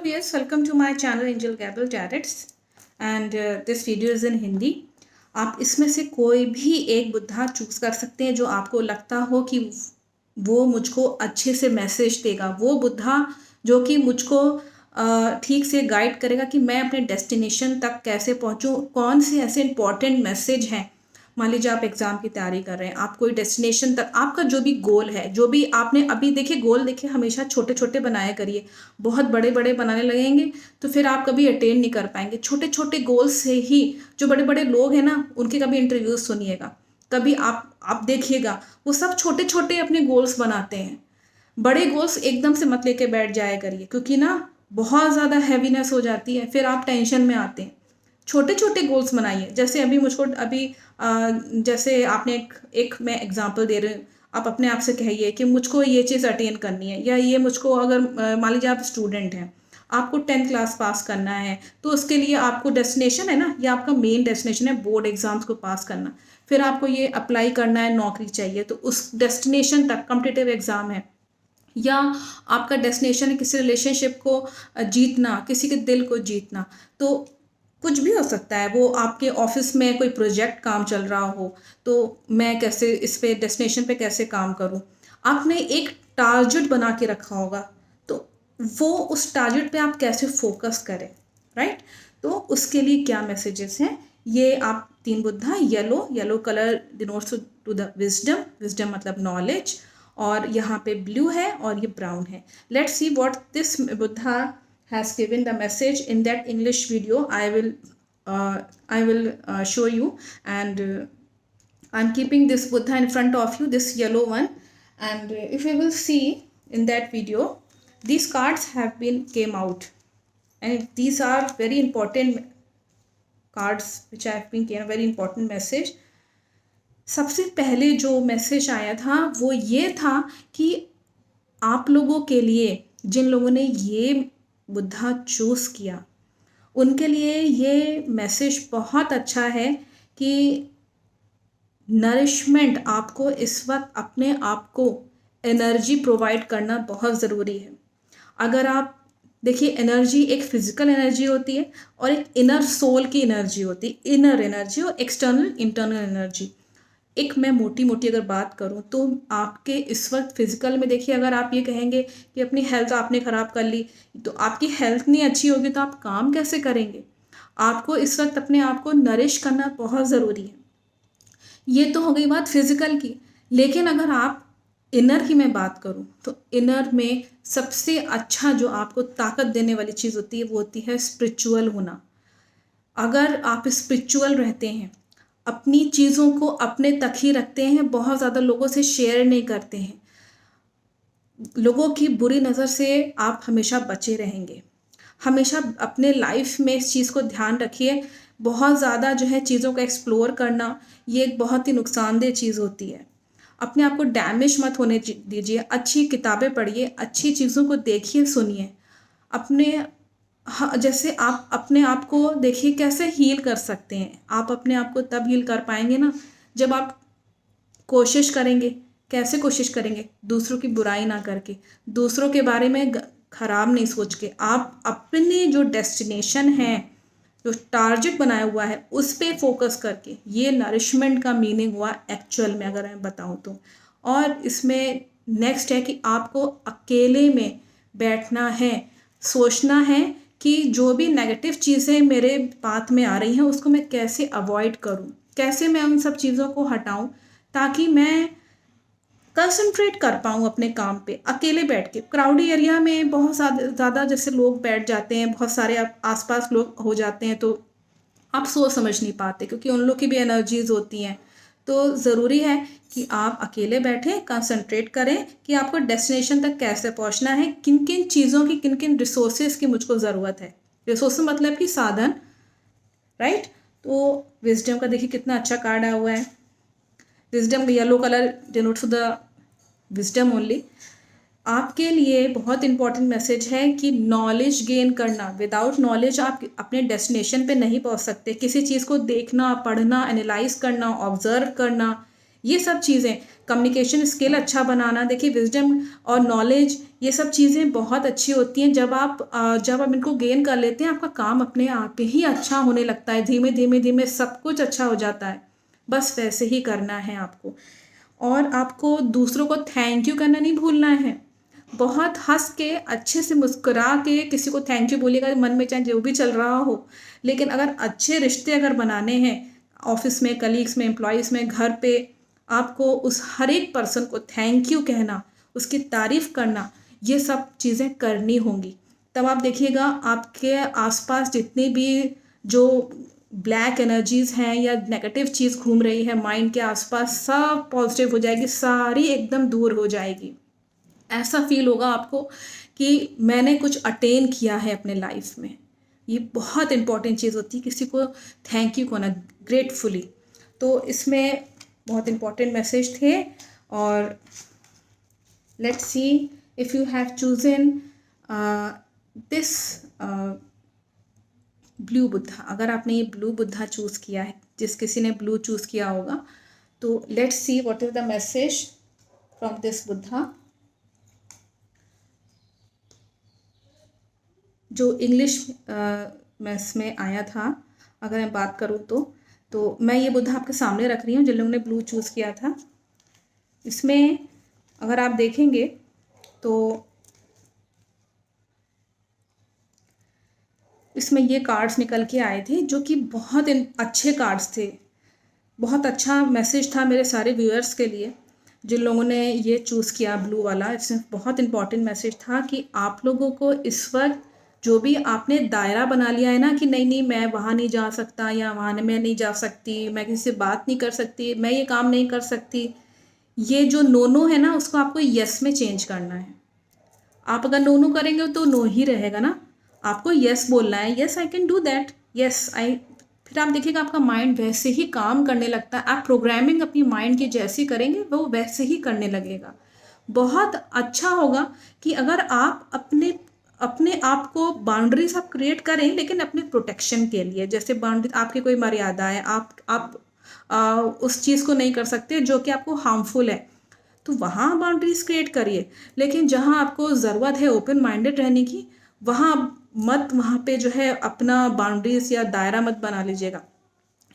viewers, welcome to my channel Angel Gabriel Jarrett's and this video is in Hindi. आप इसमें से कोई भी एक बुद्धा चूज कर सकते हैं जो आपको लगता हो कि वो मुझको अच्छे से मैसेज देगा, वो बुद्धा जो कि मुझको ठीक से गाइड करेगा कि मैं अपने डेस्टिनेशन तक कैसे पहुंचूं। कौन से ऐसे इंपॉर्टेंट मैसेज हैं, मान लीजिए आप एग्ज़ाम की तैयारी कर रहे हैं, आप कोई डेस्टिनेशन तक आपका जो भी गोल है, जो भी आपने अभी देखिए गोल देखिए हमेशा छोटे छोटे बनाया करिए। बहुत बड़े बड़े बनाने लगेंगे तो फिर आप कभी अटेंड नहीं कर पाएंगे। छोटे छोटे गोल से ही जो बड़े बड़े लोग हैं ना, उनके कभी इंटरव्यूज सुनिएगा, कभी आप देखिएगा वो सब छोटे छोटे अपने गोल्स बनाते हैं। बड़े गोल्स एकदम से मत लेके बैठ जाया करिए, क्योंकि ना बहुत ज़्यादा हैवीनेस हो जाती है, फिर आप टेंशन में आते हैं। छोटे छोटे गोल्स बनाइए। जैसे अभी मुझको जैसे आपने एक मैं एग्जांपल दे रही हूँ, आप अपने आप से कहिए कि मुझको ये चीज़ अटेन करनी है, या ये मुझको अगर मान लीजिए आप स्टूडेंट हैं, आपको 10th क्लास पास करना है, तो उसके लिए आपको डेस्टिनेशन है ना, ये आपका मेन डेस्टिनेशन है बोर्ड एग्जाम्स को पास करना। फिर आपको ये अप्लाई करना है, नौकरी चाहिए, तो उस डेस्टिनेशन तक कॉम्पिटिटिव एग्ज़ाम है, या आपका डेस्टिनेशन है किसी रिलेशनशिप को जीतना, किसी के दिल को जीतना। तो कुछ भी हो सकता है, वो आपके ऑफिस में कोई प्रोजेक्ट काम चल रहा हो, तो मैं कैसे इस पे डेस्टिनेशन पे कैसे काम करूं। आपने एक टारगेट बना के रखा होगा, तो वो उस टारगेट पे आप कैसे फोकस करें, राइट। तो उसके लिए क्या मैसेजेस हैं, ये आप 3 Buddha, yellow colour denotes to the wisdom, wisdom मतलब नॉलेज, और यहाँ पे ब्लू है और ये ब्राउन है। Let's see what this Buddha has given the message in that English video. I will show you, and I'm keeping this Buddha in front of you, this yellow one, and if you will see in that video, these cards have been came out, and these are very important cards which have been given very important message. सबसे पहले जो message आया था वो ये था कि आप लोगों के लिए, जिन लोगों ने ये बुद्धा चूज किया, उनके लिए ये मैसेज बहुत अच्छा है कि नरिशमेंट, आपको इस वक्त अपने आप को एनर्जी प्रोवाइड करना बहुत ज़रूरी है। अगर आप देखिए, एनर्जी एक फिजिकल एनर्जी होती है और एक इनर सोल की एनर्जी होती है, इनर एनर्जी और एक्सटर्नल इंटरनल एनर्जी। एक मैं मोटी मोटी अगर बात करूं तो आपके इस वक्त फिजिकल में देखिए, अगर आप ये कहेंगे कि अपनी हेल्थ आपने ख़राब कर ली, तो आपकी हेल्थ नहीं अच्छी होगी तो आप काम कैसे करेंगे। आपको इस वक्त अपने आप को नरिश करना बहुत ज़रूरी है। ये तो हो गई बात फिजिकल की, लेकिन अगर आप इनर की मैं बात करूं तो इनर में सबसे अच्छा जो आपको ताकत देने वाली चीज़ होती है वो होती है स्पिरिचुअल होना। अगर आप स्पिरिचुअल रहते हैं, अपनी चीज़ों को अपने तक ही रखते हैं, बहुत ज़्यादा लोगों से शेयर नहीं करते हैं, लोगों की बुरी नज़र से आप हमेशा बचे रहेंगे। हमेशा अपने लाइफ में इस चीज़ को ध्यान रखिए। बहुत ज़्यादा जो है चीज़ों को एक्सप्लोर करना, ये एक बहुत ही नुकसानदेह चीज़ होती है। अपने आप को डैमेज मत होने दीजिए। अच्छी किताबें पढ़िए, अच्छी चीज़ों को देखिए, सुनिए। अपने जैसे आप अपने आप को देखिए कैसे हील कर सकते हैं। आप अपने आप को तब हील कर पाएंगे ना जब आप कोशिश करेंगे। कैसे कोशिश करेंगे? दूसरों की बुराई ना करके, दूसरों के बारे में खराब नहीं सोच के, आप अपने जो डेस्टिनेशन है, जो टारगेट बनाया हुआ है, उस पर फोकस करके। ये नरिशमेंट का मीनिंग हुआ एक्चुअल में, अगर मैं बताऊं तो। और इसमें नेक्स्ट है कि आपको अकेले में बैठना है, सोचना है कि जो भी नेगेटिव चीज़ें मेरे पाथ में आ रही हैं उसको मैं कैसे अवॉइड करूं, कैसे मैं उन सब चीज़ों को हटाऊं, ताकि मैं कंसंट्रेट कर पाऊँ अपने काम पे। अकेले बैठ के क्राउडी एरिया में बहुत ज़्यादा जैसे लोग बैठ जाते हैं, बहुत सारे आसपास लोग हो जाते हैं, तो आप सोच समझ नहीं पाते, क्योंकि उन लोग की भी एनर्जीज होती हैं। तो ज़रूरी है कि आप अकेले बैठें, कंसंट्रेट करें कि आपको डेस्टिनेशन तक कैसे पहुंचना है, किन किन चीज़ों की, किन किन रिसोर्सेज की मुझको ज़रूरत है। रिसोर्स मतलब कि साधन, राइट। तो विजडम का देखिए कितना अच्छा कार्ड आया हुआ है। Wisdom yellow colour denotes the wisdom only. आपके लिए बहुत इंपॉर्टेंट मैसेज है कि नॉलेज गेन करना। विदाउट नॉलेज आप अपने डेस्टिनेशन पे नहीं पहुंच सकते। किसी चीज़ को देखना, पढ़ना, एनालाइज करना, ऑब्जर्व करना, ये सब चीज़ें, कम्युनिकेशन स्किल अच्छा बनाना, देखिए विजडम और नॉलेज, ये सब चीज़ें बहुत अच्छी होती हैं। जब आप इनको गेन कर लेते हैं, आपका काम अपने आप ही अच्छा होने लगता है, धीमे धीमे धीमे सब कुछ अच्छा हो जाता है। बस वैसे ही करना है आपको। और आपको दूसरों को थैंक यू करना नहीं भूलना है। बहुत हंस के, अच्छे से मुस्कुरा के किसी को थैंक यू बोलिएगा, मन में चाहे जो भी चल रहा हो। लेकिन अगर अच्छे रिश्ते अगर बनाने हैं, ऑफिस में, कलीग्स में, एम्प्लॉयज़ में, घर पे, आपको उस हर एक पर्सन को थैंक यू कहना, उसकी तारीफ करना, ये सब चीज़ें करनी होंगी। तब आप देखिएगा आपके आसपास जितनी भी जो ब्लैक एनर्जीज हैं या नेगेटिव चीज़ घूम रही है माइंड के आसपास, सब पॉजिटिव हो जाएगी, सारी एकदम दूर हो जाएगी। ऐसा फील होगा आपको कि मैंने कुछ अटेन किया है अपने लाइफ में। ये बहुत इंपॉर्टेंट चीज़ होती है, किसी को थैंक यू कहना ग्रेटफुली। तो इसमें बहुत इंपॉर्टेंट मैसेज थे। और let's see if you have chosen this blue Buddha. अगर आपने ये ब्लू बुद्धा चूज़ किया है, जिस किसी ने ब्लू चूज़ किया होगा, तो let's see what is the message from this Buddha. जो इंग्लिश मैथ्स में आया था, अगर मैं बात करूँ तो मैं ये बुद्धा आपके सामने रख रही हूँ जिन लोगों ने ब्लू चूज़ किया था। इसमें अगर आप देखेंगे तो इसमें ये कार्ड्स निकल के आए थे जो कि बहुत अच्छे कार्ड्स थे। बहुत अच्छा मैसेज था मेरे सारे व्यूअर्स के लिए जिन लोगों ने ये चूज़ किया ब्लू वाला। इसमें बहुत इंपॉर्टेंट मैसेज था कि आप लोगों को इस वक्त जो भी आपने दायरा बना लिया है ना कि नहीं नहीं मैं वहाँ नहीं जा सकता, या वहाँ मैं नहीं जा सकती, मैं किसी से बात नहीं कर सकती, मैं ये काम नहीं कर सकती, ये जो नो नो है ना, उसको आपको यस में चेंज करना है। आप अगर नो नो करेंगे तो नो ही रहेगा ना। आपको यस बोलना है, yes I can do that, yes I. फिर आप देखिएगा आपका माइंड वैसे ही काम करने लगता है। आप प्रोग्रामिंग अपनी माइंड की जैसी करेंगे वो वैसे ही करने लगेगा। बहुत अच्छा होगा कि अगर आप अपने अपने आप को बाउंड्रीज आप क्रिएट करें, लेकिन अपने प्रोटेक्शन के लिए। जैसे बाउंड्री, आपकी कोई मर्यादा है, आप उस चीज़ को नहीं कर सकते जो कि आपको हार्मफुल है, तो वहाँ बाउंड्रीज क्रिएट करिए। लेकिन जहाँ आपको ज़रूरत है ओपन माइंडेड रहने की, वहाँ मत, वहाँ पे जो है अपना बाउंड्रीज या दायरा मत बना लीजिएगा।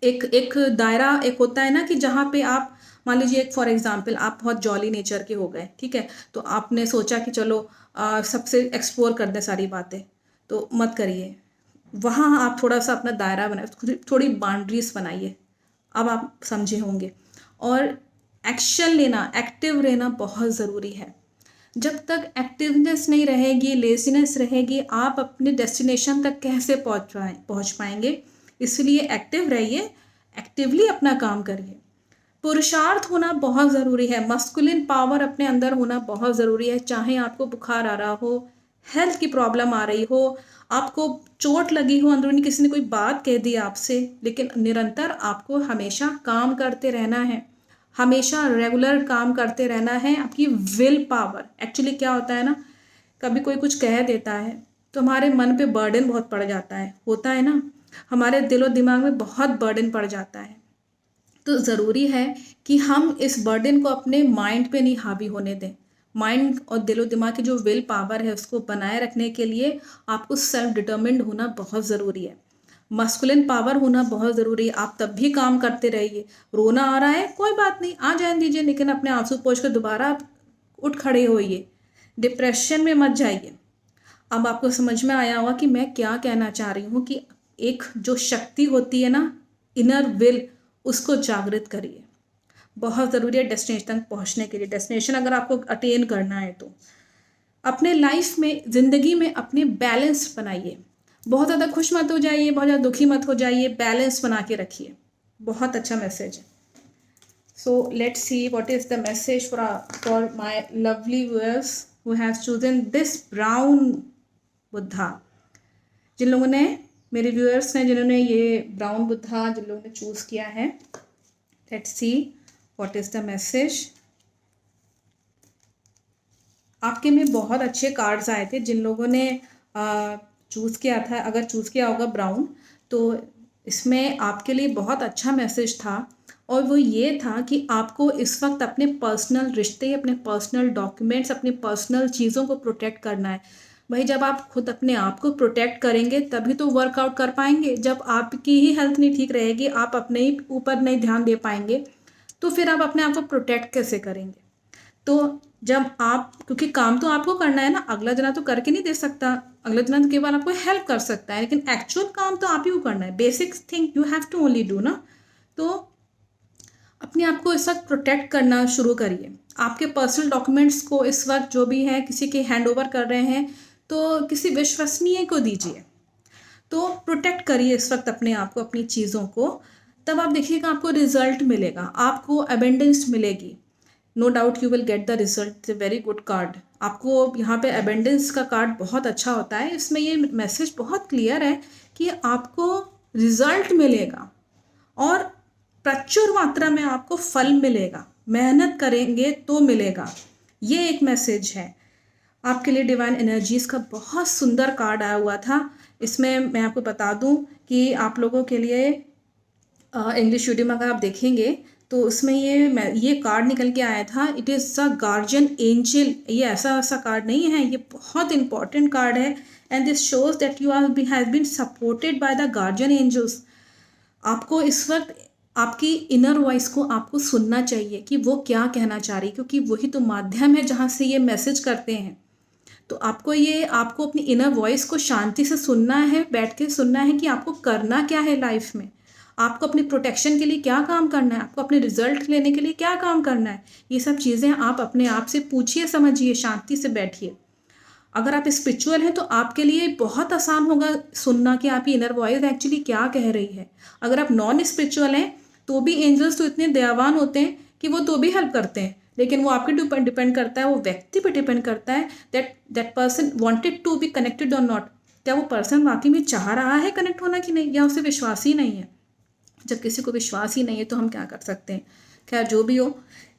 एक एक दायरा एक होता है ना कि जहाँ पे आप, मान लीजिए एक फॉर एग्जांपल आप बहुत जॉली नेचर के हो गए, ठीक है, तो आपने सोचा कि चलो सबसे एक्सप्लोर कर दें सारी बातें, तो मत करिए। वहाँ आप थोड़ा सा अपना दायरा बनाए, थोड़ी बाउंड्रीज बनाइए। अब आप समझे होंगे। और एक्शन लेना, एक्टिव रहना बहुत ज़रूरी है। जब तक एक्टिवनेस नहीं रहेगी, लेजीनेस रहेगी, आप अपने डेस्टिनेशन तक कैसे पहुँच पाएंगे। इसलिए एक्टिव रहिए, एक्टिवली अपना काम करिए। पुरुषार्थ होना बहुत ज़रूरी है, मस्कुलिन पावर अपने अंदर होना बहुत ज़रूरी है। चाहे आपको बुखार आ रहा हो, हेल्थ की प्रॉब्लम आ रही हो, आपको चोट लगी हो अंदरूनी, किसी ने कोई बात कह दी आपसे, लेकिन निरंतर आपको हमेशा काम करते रहना है, हमेशा रेगुलर काम करते रहना है। आपकी विल पावर, एक्चुअली क्या होता है ना, कभी कोई कुछ कह देता है तो हमारे मन पे बर्डन बहुत पड़ जाता है, होता है ना, हमारे दिलो दिमाग में बहुत बर्डन पड़ जाता है। तो ज़रूरी है कि हम इस बर्डन को अपने माइंड पे नहीं हावी होने दें। माइंड और दिलो दिमाग की जो विल पावर है उसको बनाए रखने के लिए आपको सेल्फ डिटर्मिन्ड होना बहुत ज़रूरी है। मस्कुलिन पावर होना बहुत ज़रूरी है। आप तब भी काम करते रहिए। रोना आ रहा है, कोई बात नहीं, आ जाने दीजिए, लेकिन अपने आंसू पोंछ कर दोबारा आप उठ खड़े होइए। डिप्रेशन में मत जाइए। अब आपको समझ में आया होगा कि मैं क्या कहना चाह रही हूँ, कि एक जो शक्ति होती है ना, इनर विल, उसको जागृत करिए। बहुत ज़रूरी है डेस्टिनेशन तक पहुँचने के लिए। डेस्टिनेशन अगर आपको अटेन करना है तो अपने लाइफ में, ज़िंदगी में अपने बैलेंस बनाइए। बहुत ज़्यादा खुश मत हो जाइए, बहुत ज़्यादा दुखी मत हो जाइए, बैलेंस बना के रखिए। बहुत अच्छा मैसेज है। So let's see what is the message for my lovely viewers who have chosen this brown Buddha. जिन लोगों ने, मेरे व्यूअर्स हैं जिन्होंने ये ब्राउन बुद्धा जिन लोगों ने चूज़ किया है, let's see what is the message. आपके में बहुत अच्छे कार्ड्स आए थे जिन लोगों ने चूज़ किया था। अगर चूज़ किया होगा ब्राउन, तो इसमें आपके लिए बहुत अच्छा मैसेज था और वो ये था कि आपको इस वक्त अपने पर्सनल रिश्ते, अपने पर्सनल डॉक्यूमेंट्स, अपनी पर्सनल चीज़ों को प्रोटेक्ट करना है। भाई जब आप खुद अपने आप को प्रोटेक्ट करेंगे तभी तो वर्कआउट कर पाएंगे। जब आपकी ही हेल्थ नहीं ठीक रहेगी, आप अपने ही ऊपर नहीं ध्यान दे पाएंगे, तो फिर आप अपने आप को प्रोटेक्ट कैसे करेंगे? तो जब आप, क्योंकि काम तो आपको करना है ना, अगला जना तो करके नहीं दे सकता, अगला जना तो केवल आपको हेल्प कर सकता है, लेकिन एक्चुअल काम तो आप ही को करना है। Basic thing you have to only do ना। तो अपने आप को इस वक्त प्रोटेक्ट करना शुरू करिए। आपके पर्सनल डॉक्यूमेंट्स को इस वक्त जो भी है किसी के हैंड ओवर कर रहे हैं तो किसी विश्वसनीय को दीजिए। तो प्रोटेक्ट करिए इस वक्त अपने आप को, अपनी चीज़ों को। तब आप देखिएगा आपको रिजल्ट मिलेगा, आपको अबेंडेंस मिलेगी। No doubt you will get the result. Very good card. आपको यहाँ पे अबेंडेंस का कार्ड बहुत अच्छा होता है। इसमें ये मैसेज बहुत क्लियर है कि आपको रिजल्ट मिलेगा और प्रचुर मात्रा में आपको फल मिलेगा। मेहनत करेंगे तो मिलेगा, ये एक मैसेज है। आपके लिए डिवाइन एनर्जीज़ का बहुत सुंदर कार्ड आया हुआ था। इसमें मैं आपको बता दूं कि आप लोगों के लिए इंग्लिश यूडियम अगर आप देखेंगे तो उसमें ये कार्ड निकल के आया था। It is a guardian angel. ये ऐसा कार्ड नहीं है, ये बहुत इंपॉर्टेंट कार्ड है। And this shows that you are has been supported by the guardian angels. आपको इस वक्त आपकी इनर वॉइस को आपको सुनना चाहिए कि वो क्या कहना चाह रही है, क्योंकि वही तो माध्यम है जहाँ से ये मैसेज करते हैं। तो आपको अपनी इनर वॉइस को शांति से सुनना है, बैठ के सुनना है कि आपको करना क्या है लाइफ में, आपको अपनी प्रोटेक्शन के लिए क्या काम करना है, आपको अपने रिजल्ट लेने के लिए क्या काम करना है। ये सब चीज़ें आप अपने आप से पूछिए, समझिए, शांति से बैठिए। अगर आप स्पिरिचुअल हैं तो आपके लिए बहुत आसान होगा सुनना कि आपकी इनर वॉइस एक्चुअली क्या कह रही है। अगर आप नॉन स्पिरिचुअल हैं तो भी एंजल्स तो इतने दयावान होते हैं कि वो तो भी हेल्प करते हैं, लेकिन वो आपके ऊपर डिपेंड करता है, वो व्यक्ति पे डिपेंड करता है that person wanted to be connected और नॉट। क्या वो पर्सन वाकई में चाह रहा है कनेक्ट होना कि नहीं, या उसे विश्वास ही नहीं है। जब किसी को विश्वास ही नहीं है तो हम क्या कर सकते हैं। खैर जो भी हो,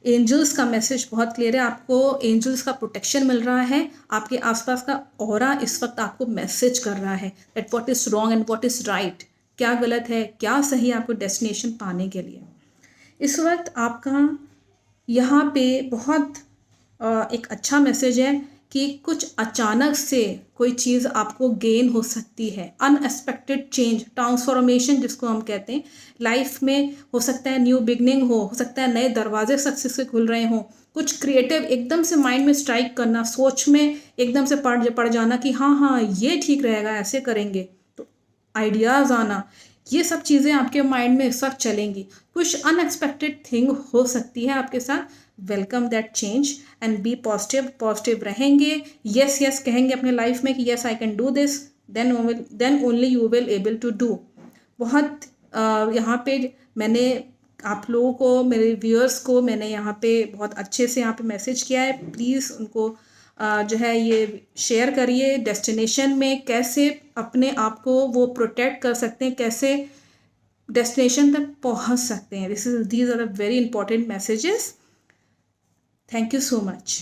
एंजल्स का मैसेज बहुत क्लियर है। आपको एंजल्स का प्रोटेक्शन मिल रहा है। आपके आसपास का ऑरा इस वक्त आपको मैसेज कर रहा है that what is wrong and what is right, क्या गलत है क्या सही, आपको डेस्टिनेशन पाने के लिए। इस वक्त आपका यहाँ पे बहुत एक अच्छा मैसेज है कि कुछ अचानक से कोई चीज़ आपको गेन हो सकती है। अनएक्सपेक्टेड चेंज, ट्रांसफॉर्मेशन जिसको हम कहते हैं लाइफ में, हो सकता है न्यू बिगनिंग हो सकता है नए दरवाजे सक्सेस से खुल रहे हों, कुछ क्रिएटिव एकदम से माइंड में स्ट्राइक करना, सोच में एकदम से पड़ जाना कि हाँ हाँ ये ठीक रहेगा, ऐसे करेंगे, तो आइडियाज़ आना, ये सब चीज़ें आपके माइंड में इस वक्त चलेंगी। कुछ अनएक्सपेक्टेड थिंग हो सकती है आपके साथ। Welcome that change and be positive. Positive रहेंगे, यस यस कहेंगे अपने लाइफ में कि yes I can do this, then only you will able to do. बहुत यहाँ पे मैंने आप लोगों को, मेरे व्यूअर्स को मैंने यहाँ पे बहुत अच्छे से यहाँ पे मैसेज किया है। प्लीज़ उनको जो है ये शेयर करिए। डेस्टिनेशन में कैसे अपने आप को वो प्रोटेक्ट कर सकते हैं, कैसे डेस्टिनेशन तक पहुंच सकते हैं। These are the very important messages. Thank you so much.